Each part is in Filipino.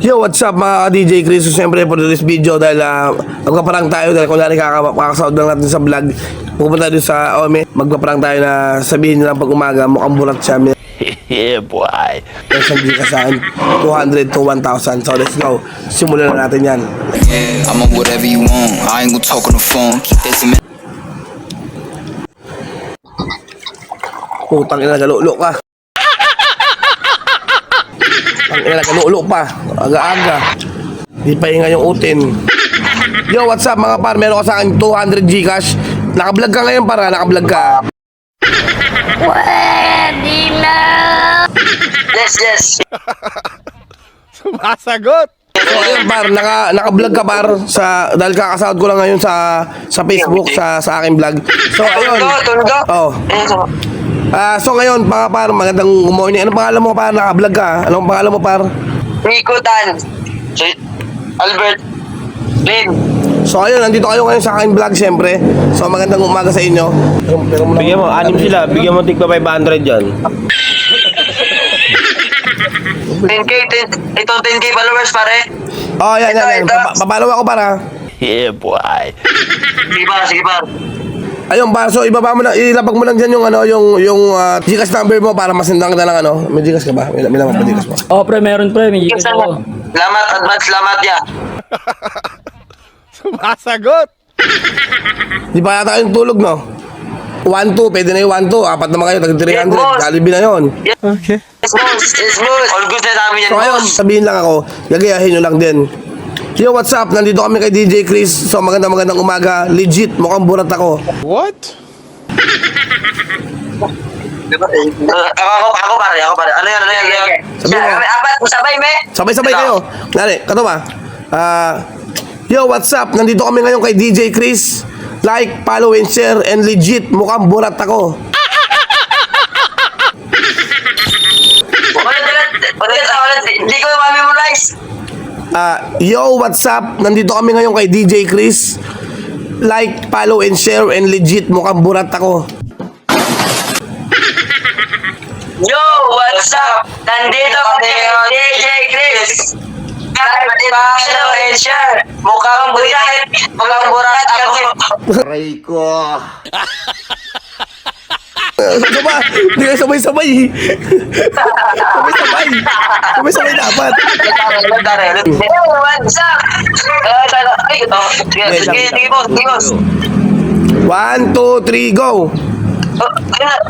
Yo, what's up mga DJ Chris? So, siyempre for this video dahil magpaparang tayo dahil kung nari kakasahod lang natin sa vlog. Pupunta tayo sa Ome, magpaparang tayo na sabihin nila pag umaga mukhang bulat siya. Yeah, boy. Kasi hindi kasaan 200 to 1,000. So let's go. Simulan na natin yan. Yeah, I'm on whatever you want. I ain't gonna talk on the phone. Keep that cement. Putang ina, galulo ka. Ang ina, galulo pa. Aga-aga. Di pa hinga yung utin. Yo, what's up mga par? Meron ka sa akin 200 Gcash. Nakablog ka ngayon para, nakablog ka. Pwede na! Yes. Sumasagot. So ayun par, naka-vlog ka par sa dahil kakasahod ko lang ngayon sa Facebook sa aking vlog. So ayun. Oh. So ngayon mga par, magandang morning. Anong pangalan mo par? Naka-vlog ka. Anong pangalan mo par? Nico Tan. Albert. Lin. So ayun, nandito kayo ngayon sa aking vlog siyempre. So magandang umaga sa inyo. Bigyan mo, anim sila. Bigyan mo tigpa 500 dyan. 10K, ito 10K followers pare. Oh, yan. Ito. Papalaw ako para. Yeah, boy. Sige pa. Ayun par, so ibaba mo na, ilapag mo lang dyan yung Gcash number mo para masendang kita ng ano. May Gcash ka ba? May naman pa Gcash mo. Oh, pre, meron pre. May Gcash ako. Salamat, advance, salamat ya. Sumasagot. Di ba yata kayong tulog, no? 1-2, pwede na yung 1-2. Apat naman kayo, tag 300. boss. Jollibee na yun. Okay. Yes, boss. All good na namin yan, So ayun, boss. sabihin lang ako, gagayahin nyo lang din. Yo, what's up? Nandito kami kay DJ Chris. So magandang umaga. Legit, mukhang burat ako. What? Ako pare. Ano yan? Sabi mo. Apat, sabay, me. Sabay-sabay kayo. Nari, kato ba? Yo, what's up? Nandito kami ngayon kay DJ Chris. Like, follow, and share. And legit, mukhang burat ako. Ulit. Hindi ko ma-memorize. Yo, what's up? Nandito kami ngayon kay DJ Chris. Like, follow, and share. And legit, mukhang burat ako. Yo, what's up? Nandito kami ng DJ Chris. Kahit follow and share. Mukhang burat ako. Aray ko. Ano ba? Hindi kayo sabay-sabay. Sabay-sabay dapat. Yo, what's up? Ay, ito. Sige, boss. 1, 2, 3, go.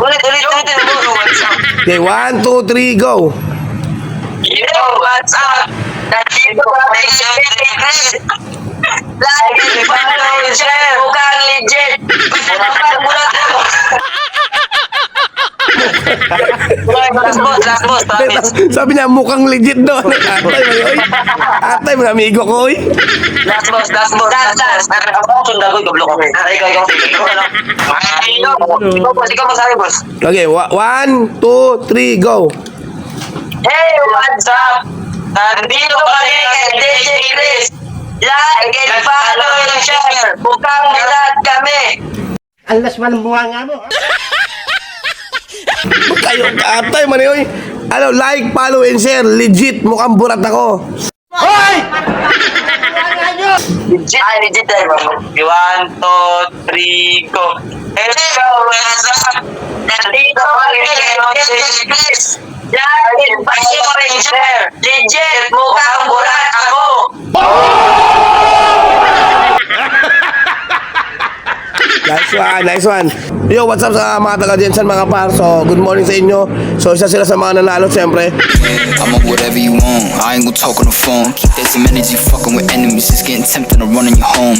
Ulit. What's up? Okay, 1, 2, 3, go. Yo, what's up? Nandito kami ng DJ Chris. Like and follow and share. Mukhang legit. Mukhang bulat ako. Last boss, promise. Sabi niya, mukhang legit doon. Atay, mga amigo ko, oy. Last boss. Ako sunda ko, gablo ko. Ikaw. Ikaw masabi, boss. Okay, 1, 2, 3, go. Hey, what's up? Nandito kami kay DJ Chris. Like and follow and share. Mukhang bulat kami. Kayo, atay, man, oy. Ano, like, follow, and share. Legit, mukhang burat ako. Legit tayo. 1, 2, 3, go. Hello, what's up? Nandito kami kay DJ Chris. Like and follow and share. Legit, mukhang bulat ako. Nice one. Yo, what's up sa mga taga-Jensen, mga par? So, good morning sa inyo. So, isa sila sa mga nanalo, siyempre. I'm on whatever you want. I ain't gonna talk on the phone. Keep that same energy. Fucking with enemies. It's getting tempting to run in your home.